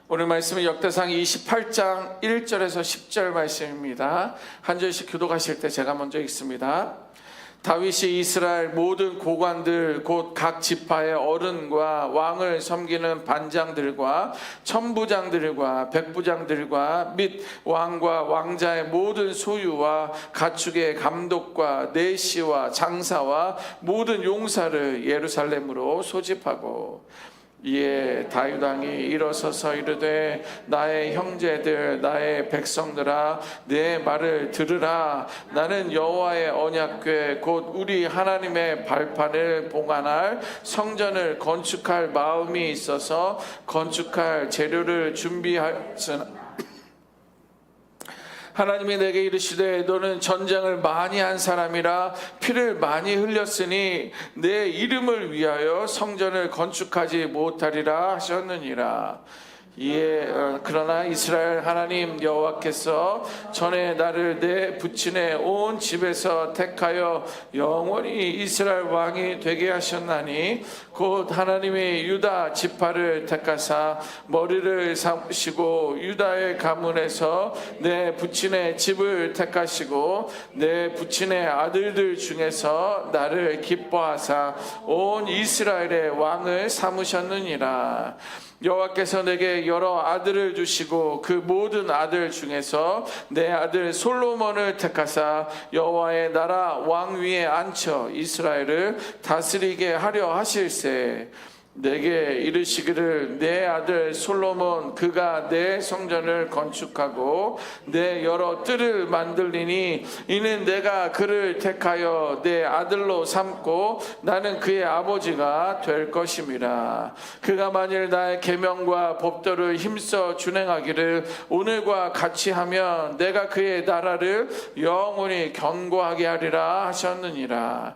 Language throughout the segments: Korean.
오늘 말씀은 역대상 28장 1절에서 10절 말씀입니다. 한 절씩 교독하실 때 제가 먼저 읽습니다. 다윗이 이스라엘 모든 고관들 곧 각 지파의 어른과 왕을 섬기는 반장들과 천부장들과 백부장들과 및 왕과 왕자의 모든 소유와 가축의 감독과 내시와 장사와 모든 용사를 예루살렘으로 소집하고, 이에 다윗 왕이 일어서서 이르되 나의 형제들 나의 백성들아 내 말을 들으라. 나는 여호와의 언약궤 곧 우리 하나님의 발판을 봉안할 성전을 건축할 마음이 있어서 건축할 재료를 준비하였으나 하나님이 내게 이르시되 너는 전쟁을 많이 한 사람이라 피를 많이 흘렸으니 내 이름을 위하여 성전을 건축하지 못하리라 하셨느니라. 이에 그러나 이스라엘 하나님 여호와께서 전에 나를 내 부친의 온 집에서 택하여 영원히 이스라엘 왕이 되게 하셨나니 곧 하나님이 유다 지파를 택하사 머리를 삼으시고 유다의 가문에서 내 부친의 집을 택하시고 내 부친의 아들들 중에서 나를 기뻐하사 온 이스라엘의 왕을 삼으셨느니라. 여호와께서 내게 여러 아들을 주시고 그 모든 아들 중에서 내 아들 솔로몬을 택하사 여호와의 나라 왕 위에 앉혀 이스라엘을 다스리게 하려 하실세. 내게 이르시기를 내 아들 솔로몬 그가 내 성전을 건축하고 내 여러 뜰을 만들리니 이는 내가 그를 택하여 내 아들로 삼고 나는 그의 아버지가 될 것임이라. 그가 만일 나의 계명과 법도를 힘써 준행하기를 오늘과 같이 하면 내가 그의 나라를 영원히 견고하게 하리라 하셨느니라.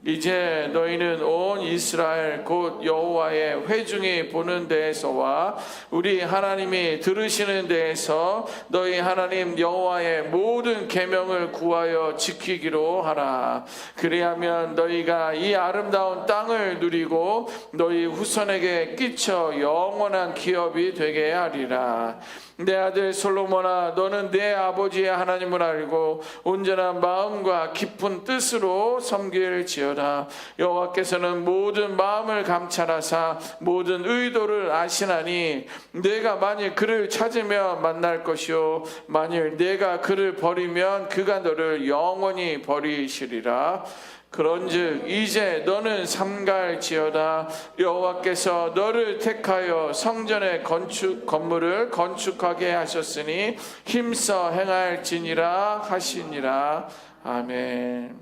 이제 너희는 온 이스라엘 곧 여호와의 회중이 보는 데에서와 우리 하나님이 들으시는 데에서 너희 하나님 여호와의 모든 계명을 구하여 지키기로 하라. 그리하면 너희가 이 아름다운 땅을 누리고 너희 후손에게 끼쳐 영원한 기업이 되게 하리라. 내 아들 솔로몬아 너는 내 아버지의 하나님을 알고 온전한 마음과 깊은 뜻으로 섬길지어다. 여호와께서는 모든 마음을 감찰하사 모든 의도를 아시나니 내가 만일 그를 찾으면 만날 것이요 만일 내가 그를 버리면 그가 너를 영원히 버리시리라. 그런즉 이제 너는 삼갈지어다. 여호와께서 너를 택하여 성전의 건물을 건축하게 하셨으니 힘써 행할지니라 하시니라. 아멘.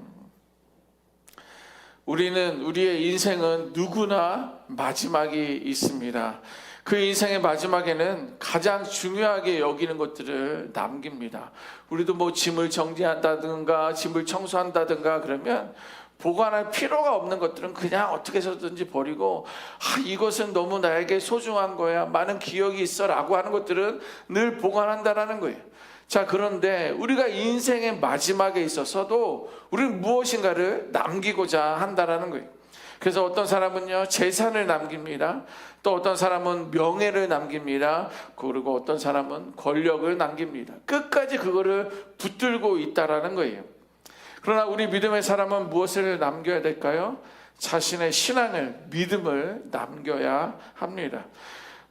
우리의 인생은 누구나 마지막이 있습니다. 그 인생의 마지막에는 가장 중요하게 여기는 것들을 남깁니다. 우리도 뭐 짐을 정리한다든가 짐을 청소한다든가 그러면 보관할 필요가 없는 것들은 그냥 어떻게 해서든지 버리고 이것은 너무 나에게 소중한 거야 많은 기억이 있어 라고 하는 것들은 늘 보관한다라는 거예요. 자, 그런데 우리가 인생의 마지막에 있어서도 우리는 무엇인가를 남기고자 한다라는 거예요. 그래서 어떤 사람은요 재산을 남깁니다. 또 어떤 사람은 명예를 남깁니다. 그리고 어떤 사람은 권력을 남깁니다. 끝까지 그거를 붙들고 있다라는 거예요. 그러나 우리 믿음의 사람은 무엇을 남겨야 될까요? 자신의 신앙을, 믿음을 남겨야 합니다.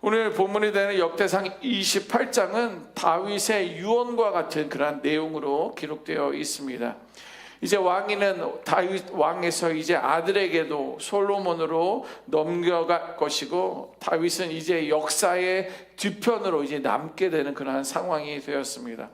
오늘 본문이 되는 역대상 28장은 다윗의 유언과 같은 그러한 내용으로 기록되어 있습니다. 이제 왕위는 다윗 왕에서 이제 아들에게도 솔로몬으로 넘겨갈 것이고 다윗은 이제 역사의 뒤편으로 이제 남게 되는 그러한 상황이 되었습니다.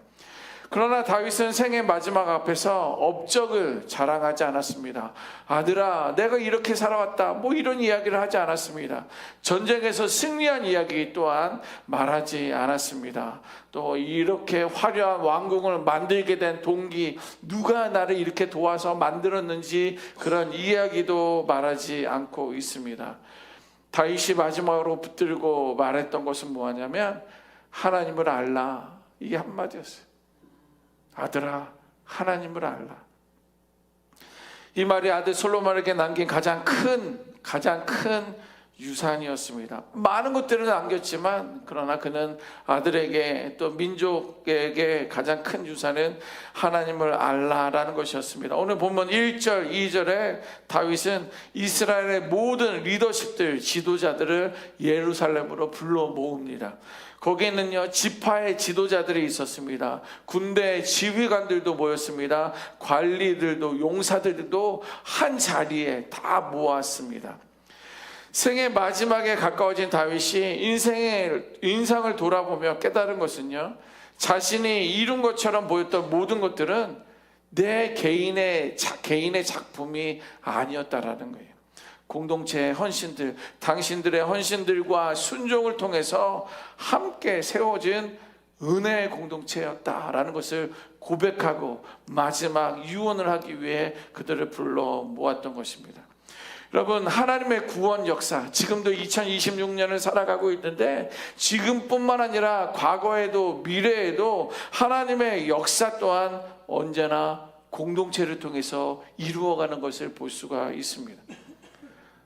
그러나 다윗은 생의 마지막 앞에서 업적을 자랑하지 않았습니다. 아들아 내가 이렇게 살아왔다 뭐 이런 이야기를 하지 않았습니다. 전쟁에서 승리한 이야기 또한 말하지 않았습니다. 또 이렇게 화려한 왕궁을 만들게 된 동기, 누가 나를 이렇게 도와서 만들었는지 그런 이야기도 말하지 않고 있습니다. 다윗이 마지막으로 붙들고 말했던 것은 뭐냐면 하나님을 알라, 이게 한마디였어요. 아들아 하나님을 알라. 이 말이 아들 솔로몬에게 남긴 가장 큰 유산이었습니다. 많은 것들을 남겼지만 그러나 그는 아들에게 또 민족에게 가장 큰 유산은 하나님을 알라라는 것이었습니다. 오늘 본문 1절 2절에 다윗은 이스라엘의 모든 리더십들, 지도자들을 예루살렘으로 불러 모읍니다. 거기에는요 지파의 지도자들이 있었습니다. 군대 지휘관들도 모였습니다. 관리들도, 용사들도 한 자리에 다 모았습니다. 생의 마지막에 가까워진 다윗이 인생을 돌아보며 깨달은 것은요, 자신이 이룬 것처럼 보였던 모든 것들은 내 개인의 작품이 아니었다라는 거예요. 공동체의 헌신들, 당신들의 헌신들과 순종을 통해서 함께 세워진 은혜의 공동체였다라는 것을 고백하고 마지막 유언을 하기 위해 그들을 불러 모았던 것입니다. 여러분, 하나님의 구원 역사, 지금도 2026년을 살아가고 있는데 지금뿐만 아니라 과거에도 미래에도 하나님의 역사 또한 언제나 공동체를 통해서 이루어가는 것을 볼 수가 있습니다.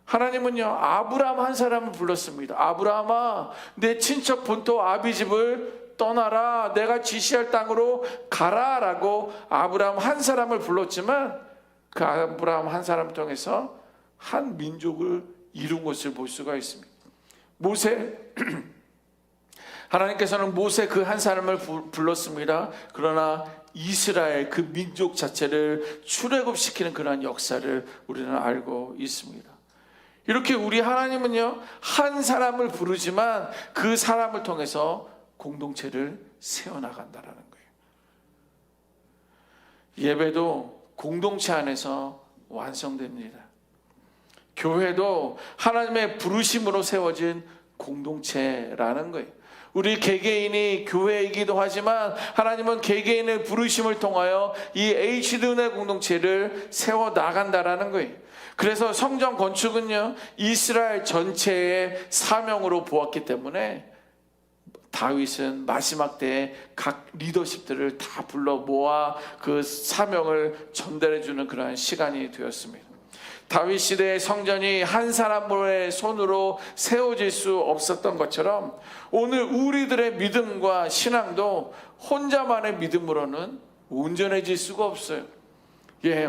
하나님은요 아브라함 한 사람을 불렀습니다. 아브라함아, 내 친척 본토 아비 집을 떠나라, 내가 지시할 땅으로 가라 라고 아브라함 한 사람을 불렀지만 그 아브라함 한 사람을 통해서 한 민족을 이룬 것을 볼 수가 있습니다. 모세, 하나님께서는 모세 그 한 사람을 불렀습니다. 그러나 이스라엘 그 민족 자체를 출애굽시키는 그러한 역사를 우리는 알고 있습니다. 이렇게 우리 하나님은요 한 사람을 부르지만 그 사람을 통해서 공동체를 세워나간다라는 거예요. 예배도 공동체 안에서 완성됩니다. 교회도 하나님의 부르심으로 세워진 공동체라는 거예요. 우리 개개인이 교회이기도 하지만 하나님은 개개인의 부르심을 통하여 이 HD 은혜 공동체를 세워나간다라는 거예요. 그래서 성전 건축은요 이스라엘 전체의 사명으로 보았기 때문에 다윗은 마지막 때에 각 리더십들을 다 불러 모아 그 사명을 전달해 주는 그러한 시간이 되었습니다. 다윗 시대의 성전이 한 사람의 손으로 세워질 수 없었던 것처럼 오늘 우리들의 믿음과 신앙도 혼자만의 믿음으로는 온전해질 수가 없어요.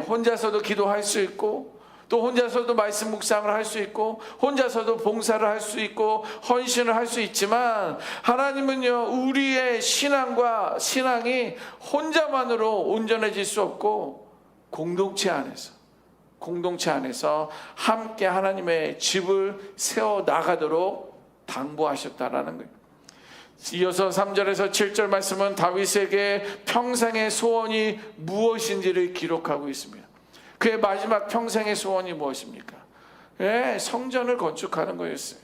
혼자서도 기도할 수 있고 또 혼자서도 말씀 묵상을 할 수 있고 혼자서도 봉사를 할 수 있고 헌신을 할 수 있지만 하나님은요 우리의 신앙이 혼자만으로 온전해질 수 없고 공동체 안에서 함께 하나님의 집을 세워 나가도록 당부하셨다라는 거예요. 이어서 3절에서 7절 말씀은 다윗에게 평생의 소원이 무엇인지를 기록하고 있습니다. 그의 마지막 평생의 소원이 무엇입니까? 성전을 건축하는 거였어요.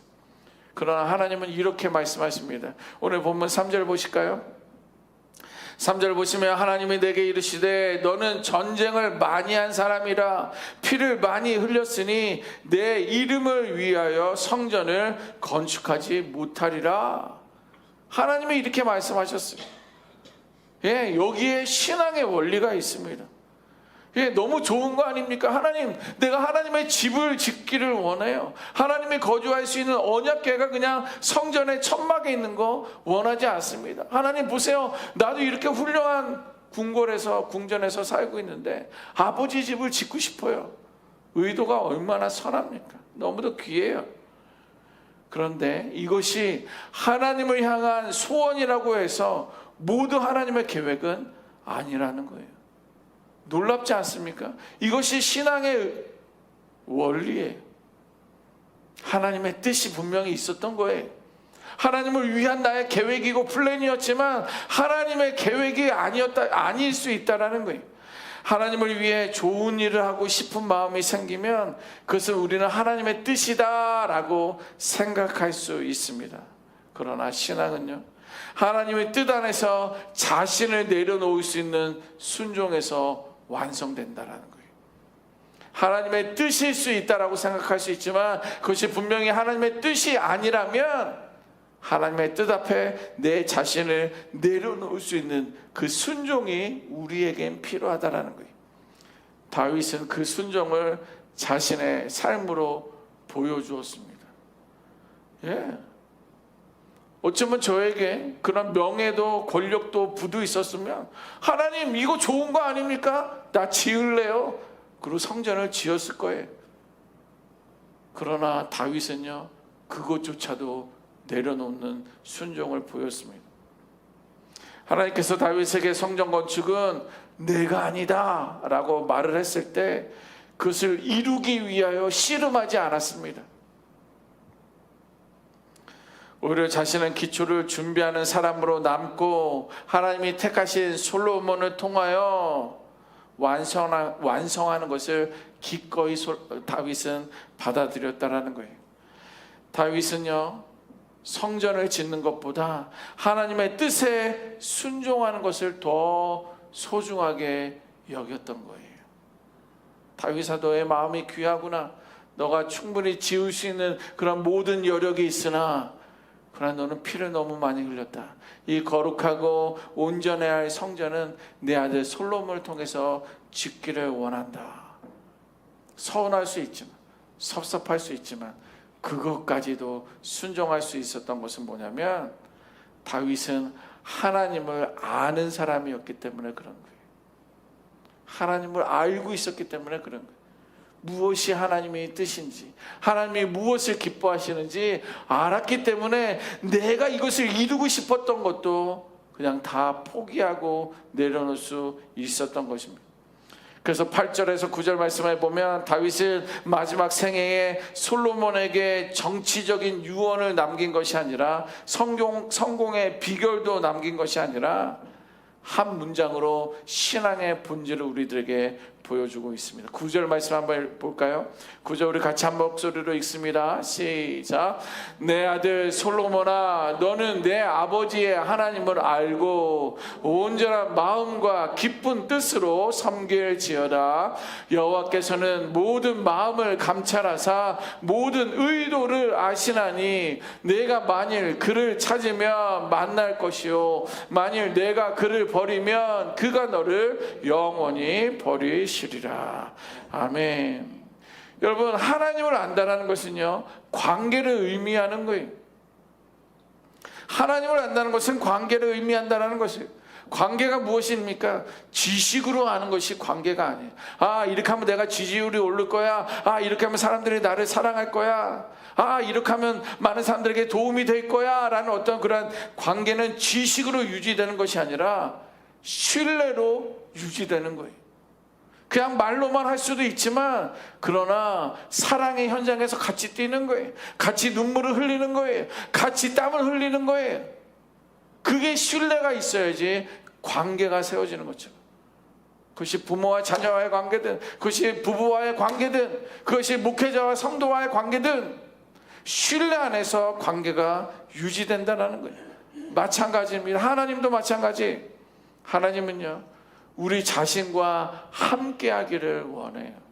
그러나 하나님은 이렇게 말씀하십니다. 오늘 본문 3절 보실까요? 3절 보시면 하나님이 내게 이르시되 너는 전쟁을 많이 한 사람이라 피를 많이 흘렸으니 내 이름을 위하여 성전을 건축하지 못하리라. 하나님이 이렇게 말씀하셨어요. 여기에 신앙의 원리가 있습니다. 너무 좋은 거 아닙니까? 하나님, 내가 하나님의 집을 짓기를 원해요. 하나님이 거주할 수 있는 언약궤가 그냥 성전의 천막에 있는 거 원하지 않습니다. 하나님 보세요, 나도 이렇게 훌륭한 궁전에서 살고 있는데 아버지 집을 짓고 싶어요. 의도가 얼마나 선합니까? 너무도 귀해요. 그런데 이것이 하나님을 향한 소원이라고 해서 모두 하나님의 계획은 아니라는 거예요. 놀랍지 않습니까? 이것이 신앙의 원리예요. 하나님의 뜻이 분명히 있었던 거예요. 하나님을 위한 나의 계획이고 플랜이었지만 하나님의 계획이 아닐 수 있다라는 거예요. 하나님을 위해 좋은 일을 하고 싶은 마음이 생기면 그것은 우리는 하나님의 뜻이다라고 생각할 수 있습니다. 그러나 신앙은요, 하나님의 뜻 안에서 자신을 내려놓을 수 있는 순종에서 완성된다라는 거예요. 하나님의 뜻일 수 있다라고 생각할 수 있지만 그것이 분명히 하나님의 뜻이 아니라면 하나님의 뜻 앞에 내 자신을 내려놓을 수 있는 그 순종이 우리에겐 필요하다라는 거예요. 다윗은 그 순종을 자신의 삶으로 보여주었습니다. 예. 어쩌면 저에게 그런 명예도 권력도 부도 있었으면 하나님 이거 좋은 거 아닙니까? 나 지을래요. 그리고 성전을 지었을 거예요. 그러나 다윗은요, 그것조차도 내려놓는 순종을 보였습니다. 하나님께서 다윗에게 성전 건축은 내가 아니다 라고 말을 했을 때 그것을 이루기 위하여 씨름하지 않았습니다. 오히려 자신은 기초를 준비하는 사람으로 남고 하나님이 택하신 솔로몬을 통하여 완성하는 것을 기꺼이 다윗은 받아들였다라는 거예요. 다윗은요, 성전을 짓는 것보다 하나님의 뜻에 순종하는 것을 더 소중하게 여겼던 거예요. 다윗아, 너의 마음이 귀하구나. 너가 충분히 지을 수 있는 그런 모든 여력이 있으나 그러나 너는 피를 너무 많이 흘렸다. 이 거룩하고 온전해야 할 성전은 내 아들 솔로몬을 통해서 짓기를 원한다. 서운할 수 있지만, 섭섭할 수 있지만 그것까지도 순종할 수 있었던 것은 뭐냐면 다윗은 하나님을 아는 사람이었기 때문에 그런 거예요. 하나님을 알고 있었기 때문에 그런 거예요. 무엇이 하나님의 뜻인지, 하나님이 무엇을 기뻐하시는지 알았기 때문에 내가 이것을 이루고 싶었던 것도 그냥 다 포기하고 내려놓을 수 있었던 것입니다. 그래서 8절에서 9절 말씀을 보면 다윗은 마지막 생애에 솔로몬에게 정치적인 유언을 남긴 것이 아니라 성공의 비결도 남긴 것이 아니라 한 문장으로 신앙의 본질을 우리들에게 보여주고 있습니다. 9절 말씀 한번 볼까요? 9절 우리 같이 한 목소리로 읽습니다. 시작. 내 아들 솔로몬아, 너는 내 아버지의 하나님을 알고 온전한 마음과 기쁜 뜻으로 섬길지어다. 여호와께서는 모든 마음을 감찰하사 모든 의도를 아시나니 내가 만일 그를 찾으면 만날 것이요 만일 내가 그를 버리면 그가 너를 영원히 버리시리라. 아멘. 여러분, 하나님을 안다는 것은요, 관계를 의미하는 거예요. 하나님을 안다는 것은 관계를 의미한다는 것이에요. 관계가 무엇입니까? 지식으로 아는 것이 관계가 아니에요. 아, 이렇게 하면 내가 지지율이 오를 거야. 아, 이렇게 하면 사람들이 나를 사랑할 거야. 아, 이렇게 하면 많은 사람들에게 도움이 될 거야 라는 어떤 그런 관계는 지식으로 유지되는 것이 아니라 신뢰로 유지되는 거예요. 그냥 말로만 할 수도 있지만 그러나 사랑의 현장에서 같이 뛰는 거예요. 같이 눈물을 흘리는 거예요. 같이 땀을 흘리는 거예요. 그게 신뢰가 있어야지 관계가 세워지는 거죠. 그것이 부모와 자녀와의 관계든, 그것이 부부와의 관계든, 그것이 목회자와 성도와의 관계든 신뢰 안에서 관계가 유지된다는 거예요. 마찬가지입니다. 하나님도 마찬가지. 하나님은요, 우리 자신과 함께 하기를 원해요.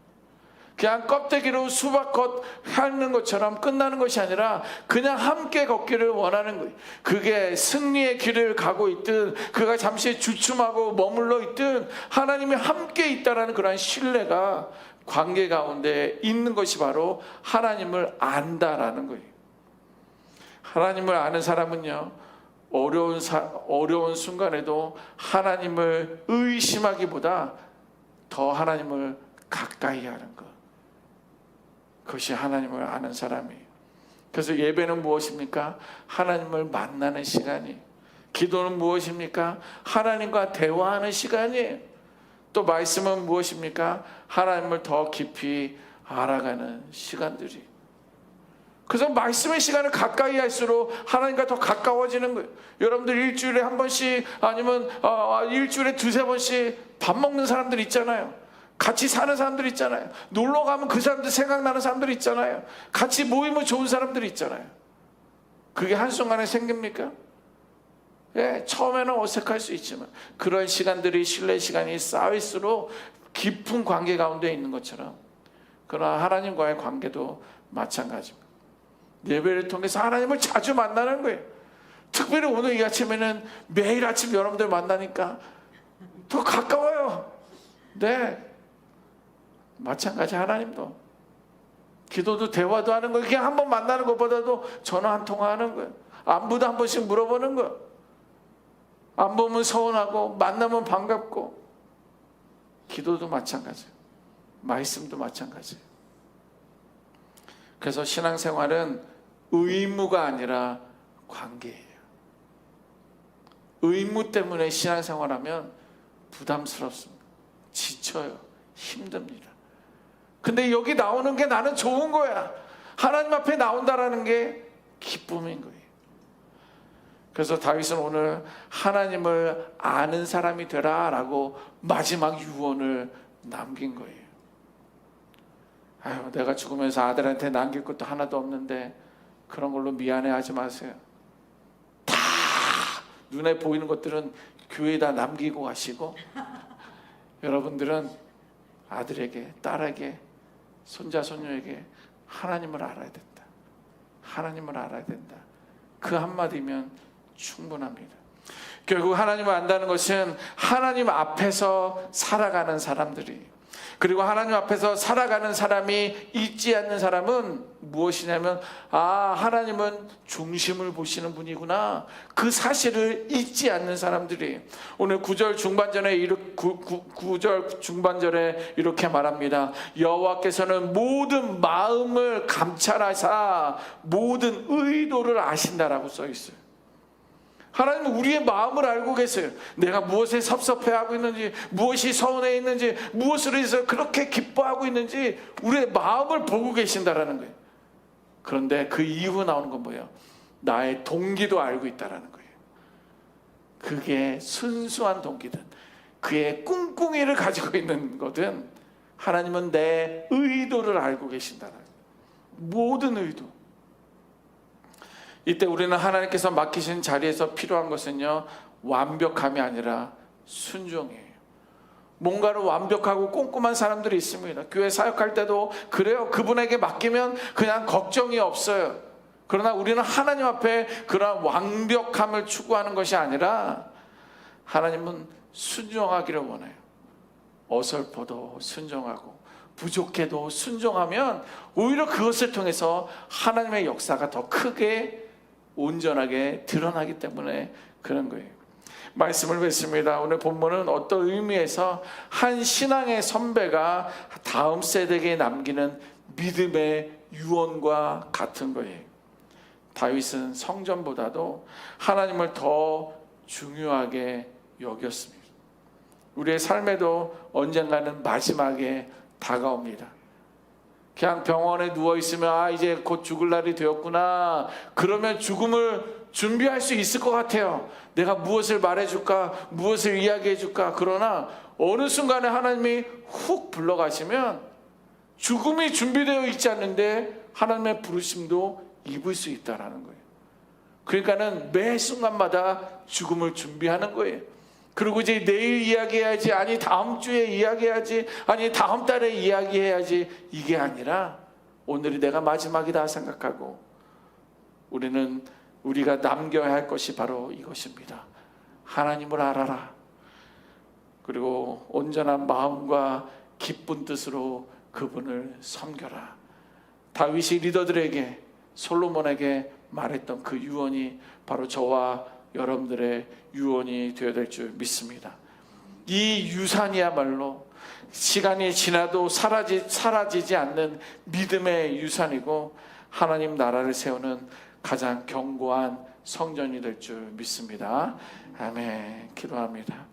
그냥 껍데기로 수박겉 하는 것처럼 끝나는 것이 아니라 그냥 함께 걷기를 원하는 거예요. 그게 승리의 길을 가고 있든 그가 잠시 주춤하고 머물러 있든 하나님이 함께 있다는 그런 신뢰가 관계 가운데 있는 것이 바로 하나님을 안다라는 거예요. 하나님을 아는 사람은요, 어려운 순간에도 하나님을 의심하기보다 더 하나님을 가까이 하는 것, 그것이 하나님을 아는 사람이에요. 그래서 예배는 무엇입니까? 하나님을 만나는 시간이에요. 기도는 무엇입니까? 하나님과 대화하는 시간이에요. 또 말씀은 무엇입니까? 하나님을 더 깊이 알아가는 시간들이에요. 그래서 말씀의 시간을 가까이 할수록 하나님과 더 가까워지는 거예요. 여러분들 일주일에 한 번씩 아니면 일주일에 두세 번씩 밥 먹는 사람들 있잖아요. 같이 사는 사람들 있잖아요. 놀러 가면 그 사람들 생각나는 사람들 있잖아요. 같이 모이면 좋은 사람들 있잖아요. 그게 한순간에 생깁니까? 예, 처음에는 어색할 수 있지만 그런 시간들이 신뢰 시간이 쌓일수록 깊은 관계 가운데 있는 것처럼 그러나 하나님과의 관계도 마찬가지입니다. 예배를 통해서 하나님을 자주 만나는 거예요. 특별히 오늘 이 아침에는 매일 아침 여러분들 만나니까 더 가까워요. 네, 마찬가지 하나님도 기도도 대화도 하는 거예요. 그냥 한번 만나는 것보다도 전화 한 통화하는 거예요. 안부도 한 번씩 물어보는 거예요. 안 보면 서운하고 만나면 반갑고. 기도도 마찬가지예요. 말씀도 마찬가지예요. 그래서 신앙생활은 의무가 아니라 관계예요. 의무 때문에 신앙생활하면 부담스럽습니다. 지쳐요. 힘듭니다. 근데 여기 나오는 게 나는 좋은 거야. 하나님 앞에 나온다라는 게 기쁨인 거예요. 그래서 다윗은 오늘 하나님을 아는 사람이 되라라고 마지막 유언을 남긴 거예요. 아유, 내가 죽으면서 아들한테 남길 것도 하나도 없는데 그런 걸로 미안해하지 마세요. 다 눈에 보이는 것들은 교회에다 남기고 가시고 여러분들은 아들에게, 딸에게, 손자, 손녀에게 하나님을 알아야 된다. 하나님을 알아야 된다. 그 한마디면 충분합니다. 결국 하나님을 안다는 것은 하나님 앞에서 살아가는 사람들이, 그리고 하나님 앞에서 살아가는 사람이 잊지 않는 사람은 무엇이냐면, 아, 하나님은 중심을 보시는 분이구나, 그 사실을 잊지 않는 사람들이. 오늘 9절 중반절에 이렇게 말합니다. 여호와께서는 모든 마음을 감찰하사 모든 의도를 아신다라고 써 있어요. 하나님은 우리의 마음을 알고 계세요. 내가 무엇에 섭섭해하고 있는지, 무엇이 서운해 있는지, 무엇으로 해서 그렇게 기뻐하고 있는지 우리의 마음을 보고 계신다라는 거예요. 그런데 그 이후 나오는 건 뭐예요? 나의 동기도 알고 있다라는 거예요. 그게 순수한 동기든 그의 꿍꿍이를 가지고 있는 거든 하나님은 내 의도를 알고 계신다라는 거예요. 모든 의도. 이때 우리는 하나님께서 맡기신 자리에서 필요한 것은요, 완벽함이 아니라 순종이에요. 뭔가를 완벽하고 꼼꼼한 사람들이 있습니다. 교회 사역할 때도 그래요. 그분에게 맡기면 그냥 걱정이 없어요. 그러나 우리는 하나님 앞에 그런 완벽함을 추구하는 것이 아니라 하나님은 순종하기를 원해요. 어설퍼도 순종하고 부족해도 순종하면 오히려 그것을 통해서 하나님의 역사가 더 크게 온전하게 드러나기 때문에 그런 거예요. 말씀을 뵙습니다. 오늘 본문은 어떤 의미에서 한 신앙의 선배가 다음 세대에게 남기는 믿음의 유언과 같은 거예요. 다윗은 성전보다도 하나님을 더 중요하게 여겼습니다. 우리의 삶에도 언젠가는 마지막에 다가옵니다. 그냥 병원에 누워있으면 아, 이제 곧 죽을 날이 되었구나, 그러면 죽음을 준비할 수 있을 것 같아요. 내가 무엇을 말해줄까, 무엇을 이야기해줄까. 그러나 어느 순간에 하나님이 훅 불러가시면 죽음이 준비되어 있지 않는데 하나님의 부르심도 입을 수 있다는 거예요. 그러니까는 매 순간마다 죽음을 준비하는 거예요. 그리고 이제 내일 이야기해야지, 아니 다음 주에 이야기해야지, 아니 다음 달에 이야기해야지, 이게 아니라 오늘이 내가 마지막이다 생각하고 우리는 우리가 남겨야 할 것이 바로 이것입니다. 하나님을 알아라. 그리고 온전한 마음과 기쁜 뜻으로 그분을 섬겨라. 다윗이 리더들에게, 솔로몬에게 말했던 그 유언이 바로 저와 여러분들의 유언이 되어야 될 줄 믿습니다. 이 유산이야말로 시간이 지나도 사라지지 않는 믿음의 유산이고 하나님 나라를 세우는 가장 견고한 성전이 될 줄 믿습니다. 아멘. 기도합니다.